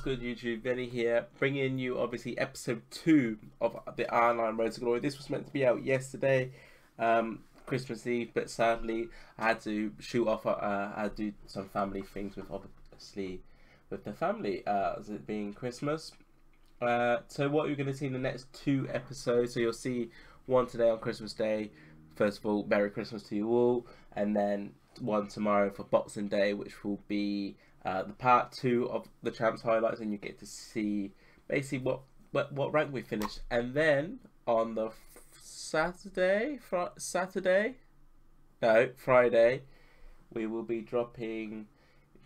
good, YouTube? Benny here, bringing you obviously episode 2 of the R9 Road to Glory. This was meant to be out yesterday, Christmas Eve, but sadly I had to shoot off. I had to do some family things with obviously with the family, as it being Christmas. So what you're going to see in the next 2 episodes, so you'll see one today on Christmas Day. First of all, Merry Christmas to you all, and then one tomorrow for Boxing Day, which will be the part 2 of the champs highlights, and you get to see basically what rank we finished. And then on the Friday, we will be dropping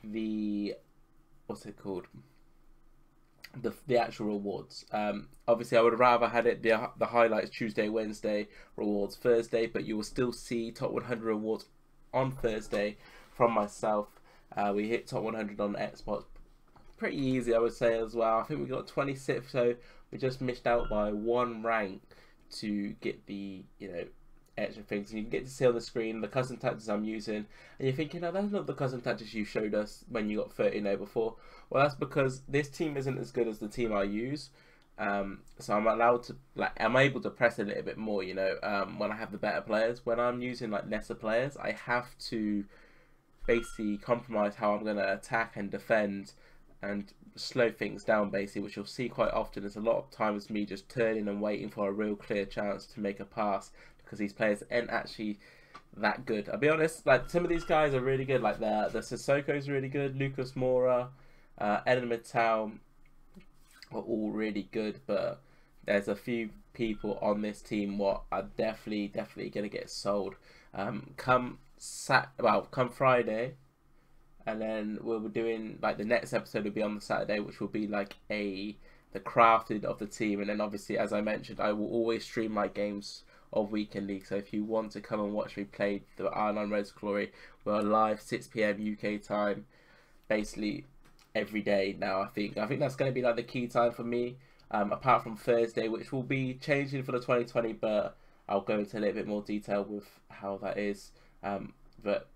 the the actual rewards. Obviously I would rather had it the highlights Tuesday, Wednesday, rewards Thursday, but you will still see top 100 rewards on Thursday from myself. We hit top 100 on Xbox pretty easy, I would say, as well. I think we got 26, so we just missed out by 1 rank to get the extra things. And you can get to see on the screen the custom tactics I'm using, and you're thinking, oh, that's not the custom tactics you showed us when you got 30 before. Well, that's because this team isn't as good as the team I use. So I'm allowed to, I'm able to press a little bit more, when I have the better players. When I'm using lesser players, I have to basically compromise how I'm going to attack and defend and slow things down, basically, which you'll see quite often. There's a lot of times me just turning and waiting for a real clear chance to make a pass, because these players aren't actually that good. I'll be honest, some of these guys are really good, the Sissoko's really good, Lucas Moura, Eden Mittal are all really good, but there's a few people on this team what are definitely going to get sold come Friday, and then we'll be doing the next episode will be on the Saturday, which will be the crafted of the team. And then obviously, as I mentioned, I will always stream my games of Weekend League, so if you want to come and watch me play the R9 Road to Glory, we're live 6 PM UK time basically every day now. I think that's going to be the key time for me, apart from Thursday, which will be changing for the 2020, but I'll go into a little bit more detail with how that is. But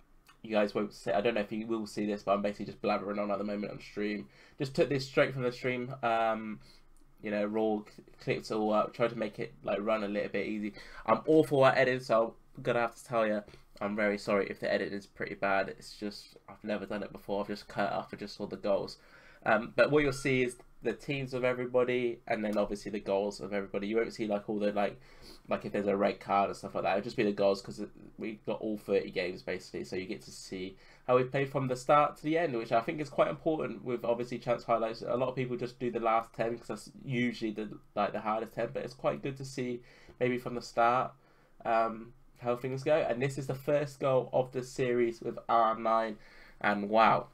you guys won't see, I don't know if you will see this, but I'm basically just blabbering on at the moment on stream. Just took this straight from the stream, raw, clipped it all up, tried to make it run a little bit easy. I'm awful at editing, so I'm gonna have to tell you, I'm very sorry if the editing is pretty bad. It's just, I've never done it before. I've just cut it off and just saw the goals. But what you'll see is the teams of everybody, and then obviously the goals of everybody. You won't see all the if there's a red card and stuff like that. It'll just be the goals, because we got all 30 games basically, so you get to see how we played from the start to the end, which I think is quite important with obviously chance highlights. A lot of people just do the last 10 because that's usually the hardest 10, but it's quite good to see maybe from the start how things go. And this is the first goal of the series with R9, and wow,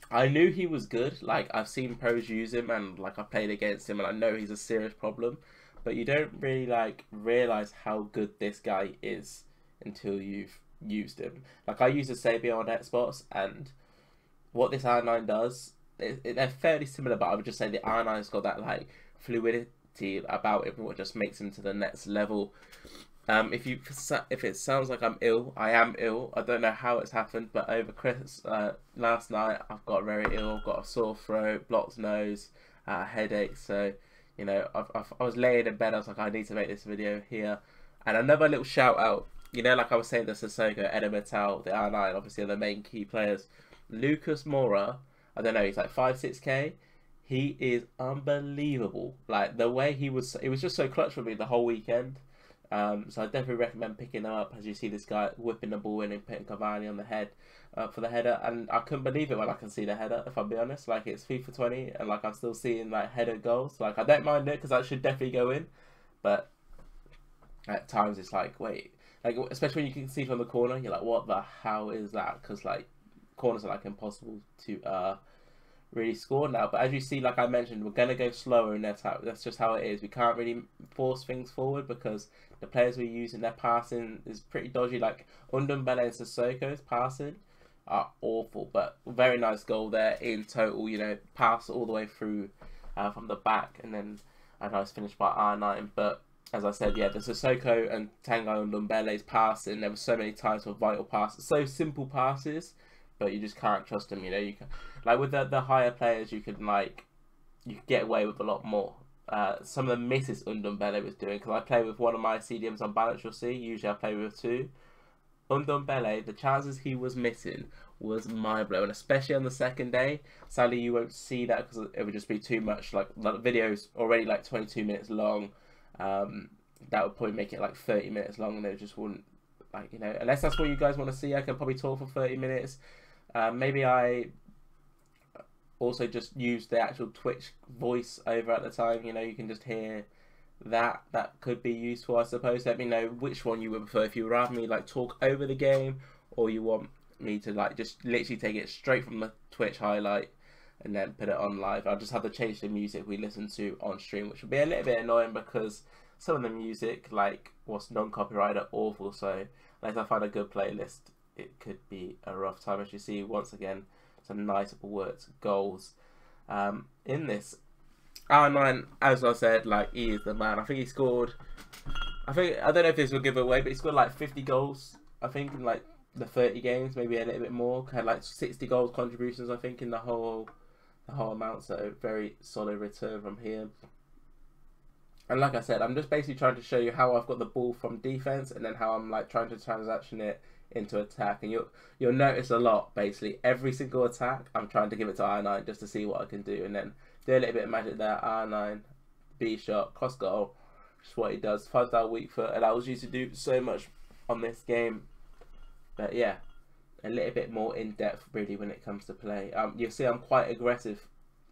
I knew he was good. I've seen pros use him, and I played against him, and I know he's a serious problem. But you don't really realize how good this guy is until you've used him. I used a Sabio on Xbox, and what this R9 does, they're fairly similar, but I would just say the R9's got that fluidity about it, what just makes him to the next level. If it sounds like I'm ill, I am ill. I don't know how it's happened, but over last night I've got very ill. I've got a sore throat, blocked nose, headache. So I was laying in bed. I was like, I need to make this video here. And another little shout out. I was saying, the Sissoko, Eden Mittal, the R9, obviously are the main key players. Lucas Moura, I don't know, he's 5-6K. He is unbelievable. The way it was just so clutch for me the whole weekend. So I definitely recommend picking him up, as you see this guy whipping the ball in and putting Cavani on the head for the header. And I couldn't believe it when I can see the header, if I'll be honest. It's FIFA 20, and I'm still seeing header goals. I don't mind it, because that should definitely go in, but at times it's wait, especially when you can see from the corner, you're what the hell is that? Because corners are impossible to really score now. But as you see, I mentioned, we're gonna go slower in their attack. That's just how it is. We can't really force things forward, because the players we use in their passing is pretty dodgy. Ndombele and Sissoko's passing are awful, but very nice goal there in total. Pass all the way through from the back, and then a nice finish by R9. But as I said, yeah, the Sissoko and Tanguy Ndombele's passing, there were so many times for vital passes, so simple passes, but you just can't trust them. You know, you can, like with the higher players, you could get away with a lot more. Some of the misses Ndombele was doing, because I play with one of my CDMs on balance. You'll see. Usually I play with two. Ndombele, the chances he was missing was mind blowing, especially on the second day. Sadly, you won't see that because it would just be too much. Like the video's already like 22 minutes long. That would probably make it like 30 minutes long, and it just wouldn't, like, you know, unless that's what you guys want to see. I can probably talk for 30 minutes. Maybe I also just use the actual Twitch voice over at the time. You know, you can just hear that. That could be useful, I suppose. Let me know which one you would prefer. If you would rather me like talk over the game, or you want me to like just literally take it straight from the Twitch highlight and then put it on live. I'll just have to change the music we listen to on stream, which will be a little bit annoying because some of the music, like what's non-copyrighted, are awful. So unless I find a good playlist, it could be a rough time. As you see, once again, some nice words, goals in this. R9, as I said, like, he is the man. I think he scored, I don't know if this will give away, but he scored like 50 goals, I think, in like the 30 games, maybe a little bit more. Had like 60 goals contributions, I think, in the whole amount. So very solid return from him. And like I said, I'm just basically trying to show you how I've got the ball from defense, and then how I'm like trying to transaction it into attack. And you'll notice a lot, basically every single attack I'm trying to give it to R9 just to see what I can do, and then do a little bit of magic there. R9 B shot, cross goal, just what he does. 5-star weak foot allows you to do so much on this game. But yeah, a little bit more in depth really when it comes to play. You'll see I'm quite aggressive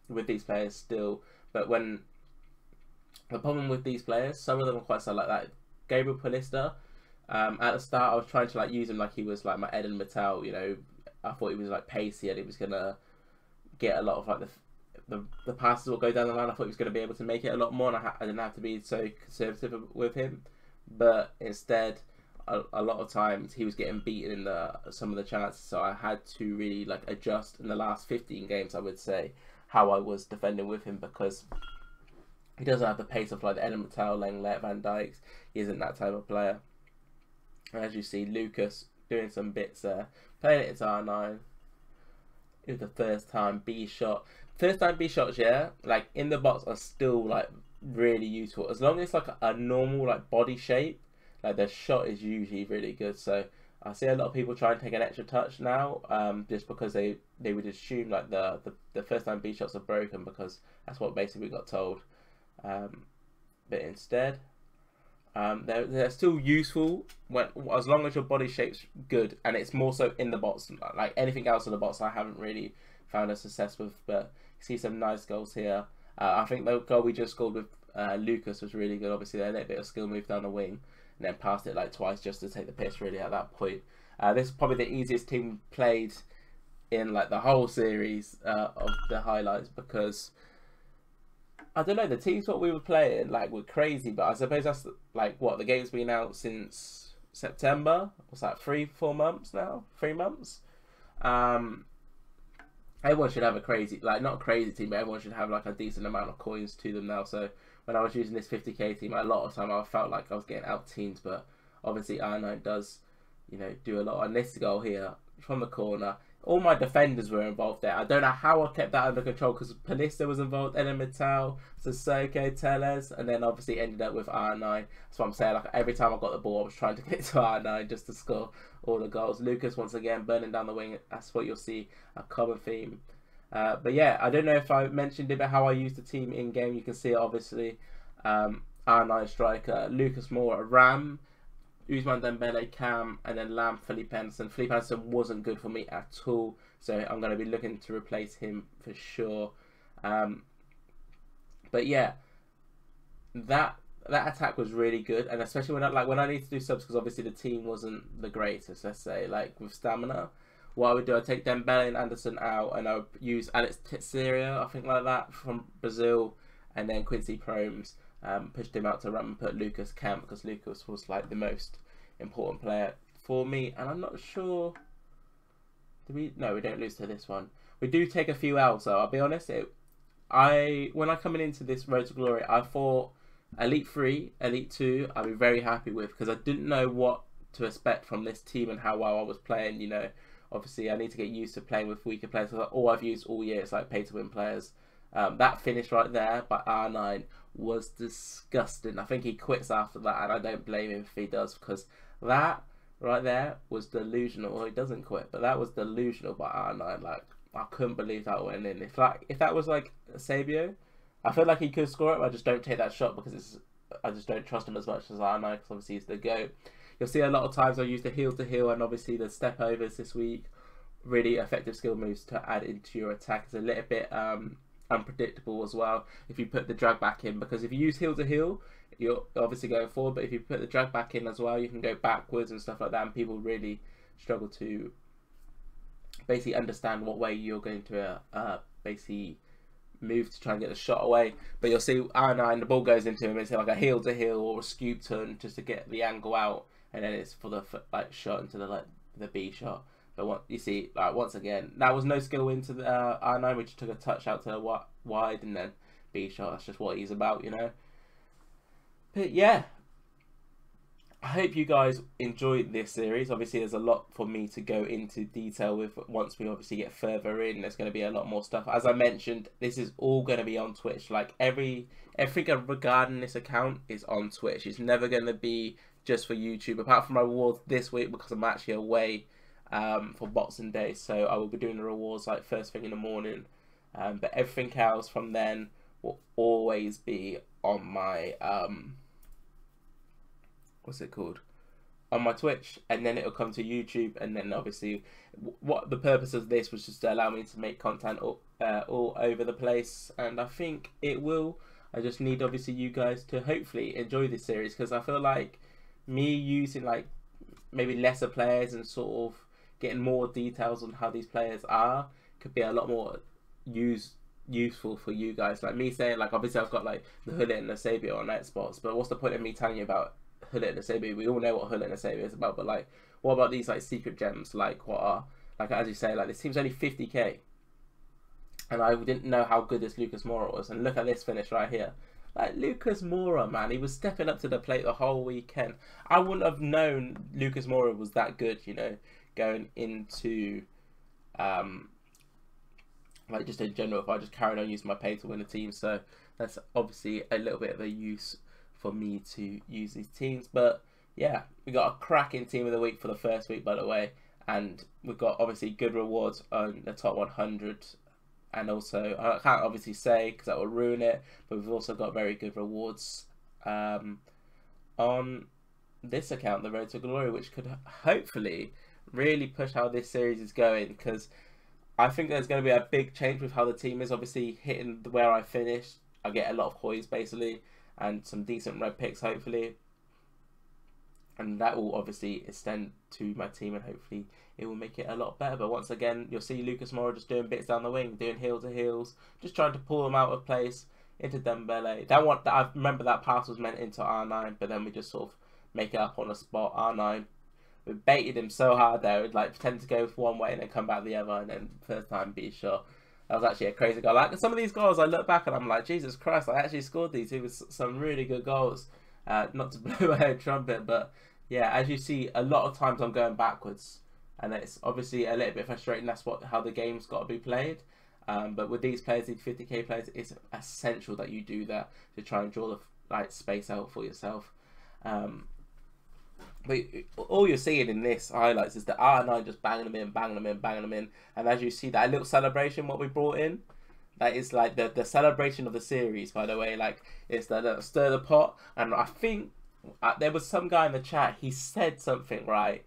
with these players still, but when the problem with these players, some of them are quite so like that. Gabriel Paulista, at the start I was trying to like use him like he was like my Eden Mattel. You know, I thought he was like pacey and he was gonna get a lot of like the passes will go down the line. I thought he was gonna be able to make it a lot more, and I didn't have to be so conservative with him. But instead, a lot of times he was getting beaten in some of the chances, so I had to really like adjust in the last 15 games, I would say, how I was defending with him, because he doesn't have the pace of like the Eden Mattel, Lenglet, Van Dijk's. He isn't that type of player. And as you see, Lucas doing some bits there, playing it to R9. It was the first time B shot. First time B shots, yeah, like in the box are still like really useful as long as it's like a normal like body shape. Like the shot is usually really good. So I see a lot of people try and take an extra touch now, just because they would assume like the first time B shots are broken, because that's what basically we got told. But instead, they're still useful as long as your body shape's good, and it's more so in the box. Like anything else in the box, I haven't really found a success with. But you see some nice goals here. I think the goal we just scored with Lucas was really good. Obviously, a little bit of skill move down the wing, and then passed it like twice just to take the piss. Really, at that point, this is probably the easiest team played in like the whole series of the highlights, because I don't know, the teams what we were playing like were crazy, but I suppose that's like what the game's been out since September. What's that? 3-4 months now? 3 months. Everyone should have a crazy, like not a crazy team, but everyone should have like a decent amount of coins to them now. So when I was using this 50k team, a lot of time I felt like I was getting out teamed, but obviously R9 does, you know, do a lot. And this goal here from the corner, all my defenders were involved there. I don't know how I kept that under control, because Paulista was involved, Eden Mattel, Sissoko, Telles, and then obviously ended up with R9. That's what I'm saying. Like every time I got the ball, I was trying to get to R9 just to score all the goals. Lucas once again burning down the wing. That's what you'll see, a common theme. But yeah, I don't know if I mentioned it, but how I use the team in game, you can see it obviously. R9 striker, Lucas Moura, Ram, Ousmane Dembele, Cam, and then Lam, Felipe Anderson. Felipe Anderson wasn't good for me at all, so I'm going to be looking to replace him for sure. But yeah, that attack was really good, and especially when I need to do subs, because obviously the team wasn't the greatest. Let's say like with stamina, what I would do, I'd take Dembele and Anderson out, and I would use Alex Teixeira, I think like that, from Brazil, and then Quincy Promes. Pushed him out to run and put Lucas Camp, because Lucas was like the most important player for me. And I'm not sure, no, we don't lose to this one. We do take a few L's though, I'll be honest. When I coming into this Road to Glory, I thought Elite 3, Elite 2 I'd be very happy with, because I didn't know what to expect from this team and how well I was playing. You know, obviously I need to get used to playing with weaker players. All I've used all year is like pay to win players. That finish right there by R9 was disgusting. I think he quits after that, and I don't blame him if he does, because that right there was delusional. Well, he doesn't quit, but that was delusional by R9. Like, I couldn't believe that went in. If that was like Sabio, I feel like he could score it, but I just don't take that shot because I just don't trust him as much as R9, because obviously he's the GOAT. You'll see a lot of times I use the heel to heel and obviously the step overs this week. Really effective skill moves to add into your attack. It's a little bit unpredictable as well if you put the drag back in, because if you use heel to heel, you're obviously going forward, but if you put the drag back in as well, you can go backwards and stuff like that, and people really struggle to basically understand what way you're going to basically move to try and get the shot away. But you'll see R9, the ball goes into him, it's like a heel to heel or a scoop turn just to get the angle out, and then it's for the like shot into the B shot. But what you see, like, once again, that was no skill into the R9, which took a touch out to the wide and then B shot. That's just what he's about, you know. But yeah, I hope you guys enjoyed this series. Obviously, there's a lot for me to go into detail with once we obviously get further in. There's going to be a lot more stuff. As I mentioned, this is all going to be on Twitch. Like, everything regarding this account is on Twitch. It's never going to be just for YouTube, apart from my rewards this week, because I'm actually away for Boxing Day, so I will be doing the rewards like first thing in the morning, but everything else from then will always be on my what's it called, on my Twitch, and then it'll come to YouTube. And then obviously what the purpose of this was just to allow me to make content all over the place, and I think it will. I just need obviously you guys to hopefully enjoy this series, because I feel like me using like maybe lesser players and sort of getting more details on how these players are could be a lot more useful for you guys. Like me saying, like, obviously I've got like the Hullet and the Sabio on night spots, but what's the point of me telling you about Hullet and the Sabio? We all know what Hullet and the Sabio is about, but like, what about these like secret gems? Like, what are, like, as you say, like, this team's only 50k, and I didn't know how good this Lucas Moura was, and look at this finish right here. Like, Lucas Moura, man, he was stepping up to the plate the whole weekend. I wouldn't have known Lucas Moura was that good, you know, going into, like, just in general, if I just carried on using my pay to win a team. So that's obviously a little bit of a use for me to use these teams. But yeah, we got a cracking team of the week for the first week, by the way, and we've got obviously good rewards on the top 100. And also, I can't obviously say because that will ruin it, but we've also got very good rewards on this account, the Road to Glory, which could hopefully really push how this series is going, because I think there's going to be a big change with how the team is. Obviously, hitting where I finished, I get a lot of hoys basically, and some decent red picks hopefully, and that will obviously extend to my team, and hopefully it will make it a lot better. But once again, you'll see Lucas Moura just doing bits down the wing, doing heel to heels, just trying to pull them out of place into Dembele. I remember that pass was meant into R9, but then we just sort of make it up on the spot. R9, we baited him so hard there, we'd like pretend to go one way and then come back the other, and then first time be sure. That was actually a crazy goal. Like, some of these goals, I look back and I'm like, Jesus Christ, I actually scored these. It was some really good goals. Not to blow a trumpet, but yeah, as you see, a lot of times I'm going backwards, and it's obviously a little bit frustrating. That's how the game's got to be played. But with these players, these 50k players, it's essential that you do that to try and draw the space out for yourself. But all you're seeing in this highlights is that R9 just banging them in, banging them in, banging them in. And as you see, that little celebration, what we brought in, that is like the celebration of the series, by the way. Like, it's the stir the pot. And I think there was some guy in the chat, he said something, right?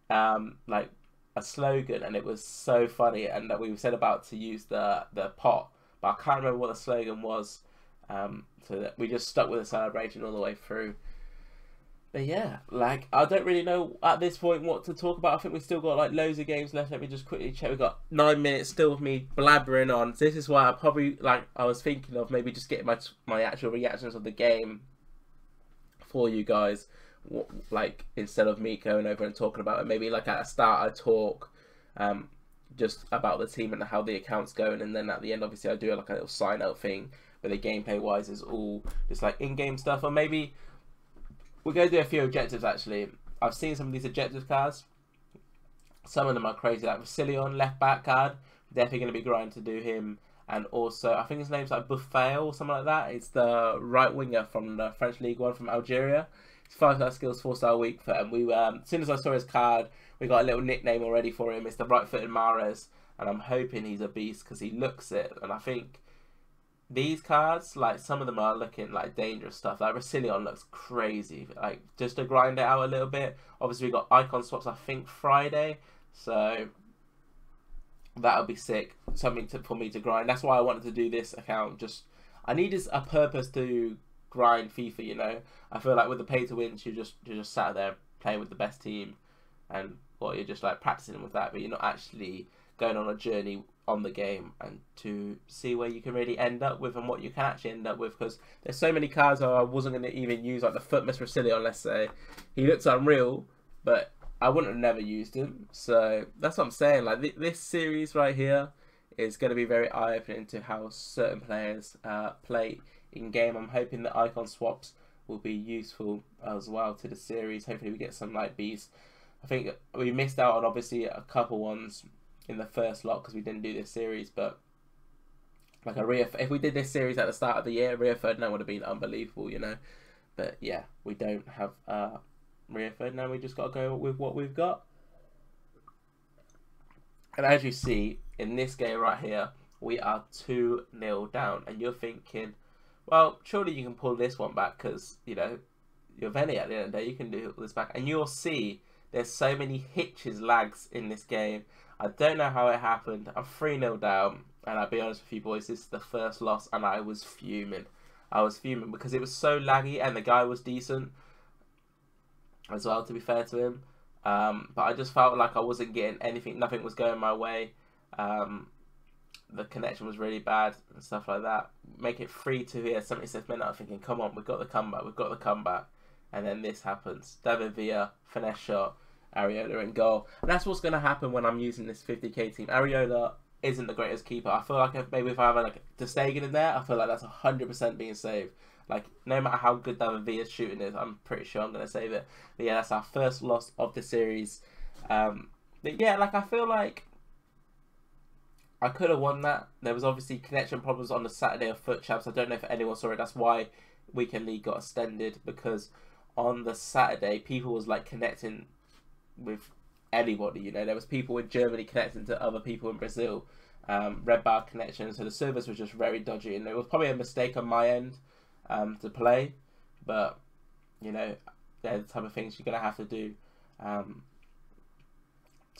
Like a slogan, and it was so funny. And that we said about to use the pot, but I can't remember what the slogan was. So that we just stuck with the celebration all the way through. But yeah, like, I don't really know at this point what to talk about. I think we still got like loads of games left. Let me just quickly check. We've got 9 minutes still of me blabbering on. So this is why I was thinking of maybe just getting my actual reactions of the game for you guys, like, instead of me going over and talking about it. Maybe like at the start I talk just about the team and how the account's going, and then at the end obviously I do like a little sign out thing, but the gameplay wise is all just like in-game stuff. Or maybe we're going to do a few objectives actually. I've seen some of these objective cards, Some of them are crazy, like Vasilion, left back card. Definitely going to be grinding to do him. And also, I think his name's like Buffet or something like that. It's the right winger from the French League One from Algeria. He's 5-star skills, 4-star weak foot. And we, as soon as I saw his card, we got a little nickname already for him. It's the right-footed Mahrez. And I'm hoping he's a beast because he looks it. And I think these cards, like some of them are looking like dangerous stuff. Like Vasilion looks crazy. Like just to grind it out a little bit. Obviously, we got icon swaps, I think, Friday. So that'll be sick. Something for me to grind. That's why I wanted to do this account. Just I needed a purpose to grind FIFA. You know, I feel like with the pay to wins, you're just sat there playing with the best team, and you're just like practicing with that, but you're not actually going on a journey on the game and to see where you can really end up with and what you can actually end up with. Because there's so many cards I wasn't going to even use, like the Footmas Vasilion. Let's say he looks unreal, but I wouldn't have never used him. So that's what I'm saying. Like this series right here is going to be very eye-opening to how certain players play in game. I'm hoping that icon swaps will be useful as well to the series. Hopefully we get some like beasts. I think we missed out on obviously a couple ones in the first lot because we didn't do this series, but like if we did this series at the start of the year, Rio Ferdinand would have been unbelievable, you know. But yeah, we don't have Rio Ferdinand. We just got to go with what we've got. And as you see in this game right here, we are 2-0 down, and you're thinking, well, surely you can pull this one back because you know you're Veni at the end of the day. You can do this back, and you'll see there's so many hitches, lags in this game. I don't know how it happened. I'm 3-0 down, and I'll be honest with you boys, this is the first loss, and I was fuming. I was fuming because it was so laggy, and the guy was decent as well, to be fair to him. But I just felt like I wasn't getting anything. Nothing was going my way. The connection was really bad and stuff like that. Make it 3-2 here, 76th minute. I'm thinking, come on, we've got the comeback. We've got the comeback. And then this happens. David Villa, finesse shot, Areola in goal. And that's what's going to happen when I'm using this 50k team. Areola isn't the greatest keeper. I feel like if I have like Ter Stegen in there, I feel like that's 100% being saved. Like, no matter how good David Villa's shooting is, I'm pretty sure I'm going to save it. But yeah, that's our first loss of the series. But yeah, like, I feel like I could have won that. There was obviously connection problems on the Saturday of Foot Champs. I don't know if anyone saw it. That's why Weekend League got extended, because on the Saturday, people was, like, connecting with anybody, you know. There was people in Germany connecting to other people in Brazil. Red bar connection. So the service was just very dodgy. And it was probably a mistake on my end. To play, but you know, they're the type of things you're gonna have to do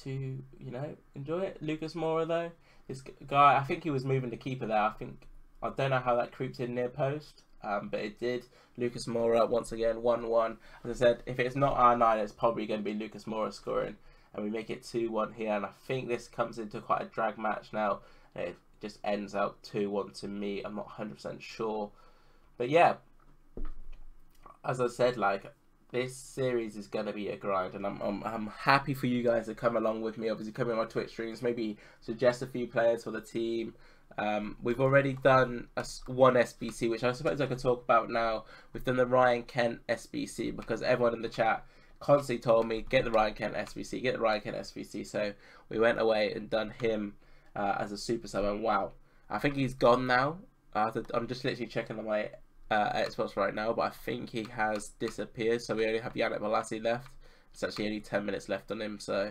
to, you know, enjoy it. Lucas Moura though, this guy, I think he was moving the keeper there. I don't know how that creeped in near post, but it did. Lucas Moura once again 1-1. As I said, if it's not R9, it's probably going to be Lucas Moura scoring, and we make it 2-1 here. And I think this comes into quite a drag match now. It just ends out 2-1 to me. I'm not 100% sure. But yeah, as I said, like, this series is gonna be a grind, and I'm happy for you guys to come along with me. Obviously, come in my Twitch streams, maybe suggest a few players for the team. We've already done one SBC, which I suppose I could talk about now. We've done the Ryan Kent SBC because everyone in the chat constantly told me, get the Ryan Kent SBC, get the Ryan Kent SBC. So we went away and done him as a super sub, and wow, I think he's gone now. I'm just literally checking on my Xbox right now, but I think he has disappeared. So we only have Yannick Bolasie left. It's actually only 10 minutes left on him. So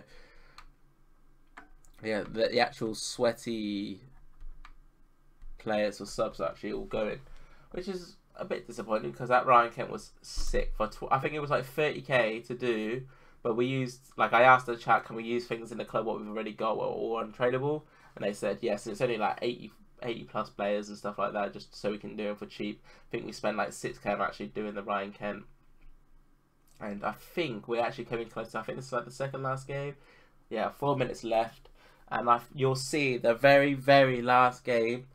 yeah, the actual sweaty players or subs are actually all going, which is a bit disappointing because that Ryan Kent was sick for I think it was like 30k to do, but we used, like, I asked the chat, can we use things in the club what we've already got or all untradeable, and they said yes. And it's only like 80 plus players and stuff like that, just so we can do them for cheap. I think we spent like 6k on actually doing the Ryan Kent, and I think we're actually coming close to, I think this is like the second last game. Yeah, 4 minutes left, and you'll see the very, very last game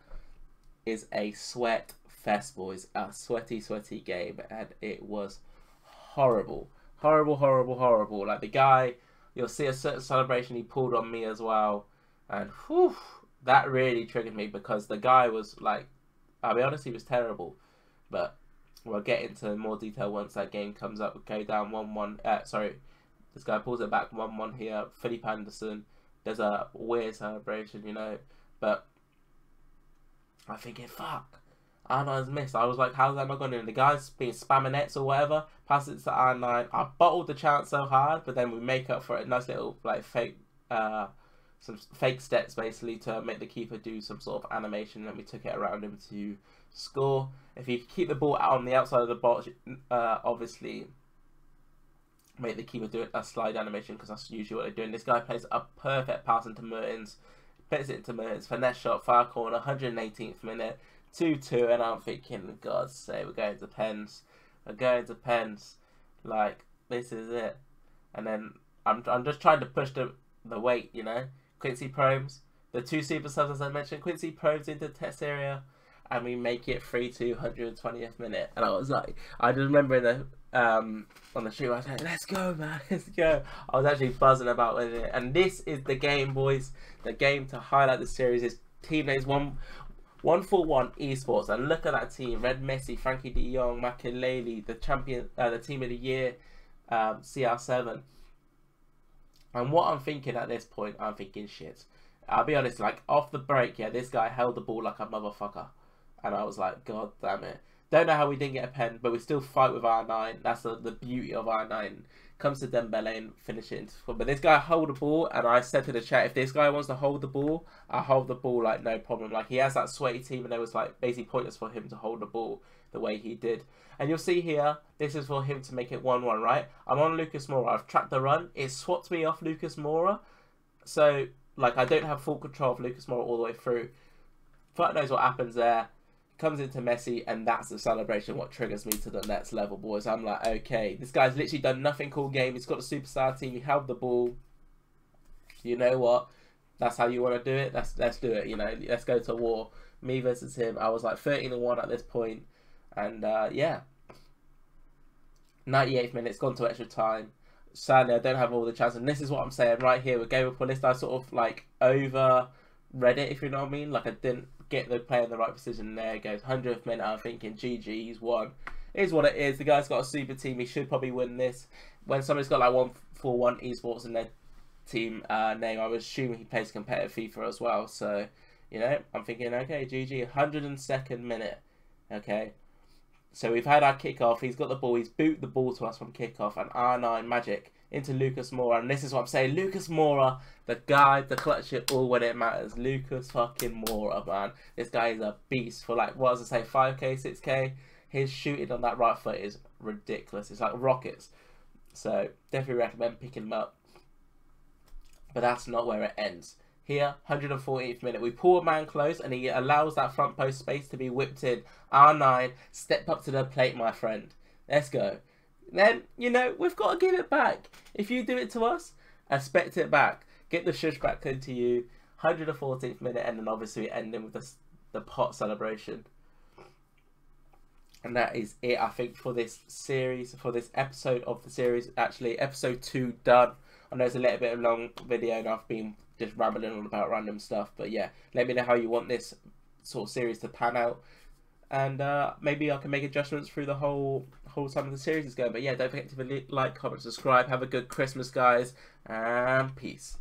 is a sweat fest, boys. A sweaty game, and it was horrible. Horrible. Like, the guy, you'll see a certain celebration he pulled on me as well, and whew, that really triggered me because the guy was like, I'll be honest, he was terrible. But we'll get into more detail once that game comes up. We go down 1-1. Sorry, This guy pulls it back 1-1 here. Philippe Anderson. There's a weird celebration, you know. But I'm thinking, fuck. R9's missed. I was like, how's that not going in? The guy's been spamming nets or whatever. Passes it to R9. I bottled the chance so hard, but then we make up for it. Nice little like fake, some fake steps basically to make the keeper do some sort of animation. And we took it around him to score. If you keep the ball out on the outside of the box, obviously make the keeper do a slide animation, because that's usually what they're doing. This guy plays a perfect pass into Mertens. Puts it into Mertens. Finesse shot, far corner, 118th minute. 2-2, and I'm thinking, God's sake, we're going to pens. We're going to pens. Like, this is it. And then I'm just trying to push the weight, you know. Quincy Promes, the 2 super subs as I mentioned. Quincy Promes into the test area, and we make it 3-2, 120th minute. And I was like, I just remember in the on the street, I was like, let's go, man, let's go. I was actually buzzing about it. And this is the game, boys. The game to highlight the series is Team Names 141 Esports, and look at that team: Red Messi, Frankie De Jong, Makelele, the champion, the team of the year, CR7. And what I'm thinking at this point, I'm thinking, shit. I'll be honest, like off the break, yeah, this guy held the ball like a motherfucker, and I was like, God damn it. Don't know how we didn't get a pen, but we still fight with R9. That's the beauty of R9. Comes to Dembele and finish it into foot. But this guy hold the ball, and I said to the chat, if this guy wants to hold the ball, I'll hold the ball like no problem. Like he has that sweaty team, and it was like basically pointless for him to hold the ball the way he did. And you'll see here, this is for him to make it 1-1, right? I'm on Lucas Moura. I've tracked the run. It swapped me off Lucas Moura. So like I don't have full control of Lucas Moura all the way through. Fuck knows what happens there. Comes into Messi, and that's the celebration what triggers me to the next level, boys. I'm like, okay, this guy's literally done nothing all game. He's got a superstar team. He held the ball. You know what? That's how you want to do it. Let's do it. You know, let's go to war. Me versus him. I was like 13-1 at this point, and yeah, 98th minute. It's gone to extra time. Sadly, I don't have all the chances, and this is what I'm saying right here with Game of Paulista. I sort of like over read it, if you know what I mean. Like I didn't get the player in the right position. There it goes, 100th minute. I'm thinking, GG, he's won. It is what it is. The guy's got a super team. He should probably win this. When somebody's got like 141 Esports in their team name, I was assuming he plays competitive FIFA as well. So, you know, I'm thinking, okay, GG, 102nd minute. Okay. So we've had our kickoff. He's got the ball. He's booted the ball to us from kickoff. And R9 magic into Lucas Moura. And this is what I'm saying. Lucas Moura, the guy, the clutch it all when it matters. Lucas fucking Moura, man. This guy is a beast for like, what does it say, 5k, 6k? His shooting on that right foot is ridiculous. It's like rockets. So definitely recommend picking him up. But that's not where it ends. Here, 114th minute, we pull a man close, and he allows that front post space to be whipped in. R9, step up to the plate, my friend. Let's go. Then, you know, we've got to give it back. If you do it to us, expect it back. Get the shush back into you. 114th minute, and then obviously ending with the pot celebration. And that is it, I think, for this series, for this episode of the series. Actually, episode 2 done. I know it's a little bit of a long video, and I've been just rambling on about random stuff. But yeah, let me know how you want this sort of series to pan out. And maybe I can make adjustments through the whole time of the series is going. But yeah, don't forget to like, comment, subscribe. Have a good Christmas, guys. And peace.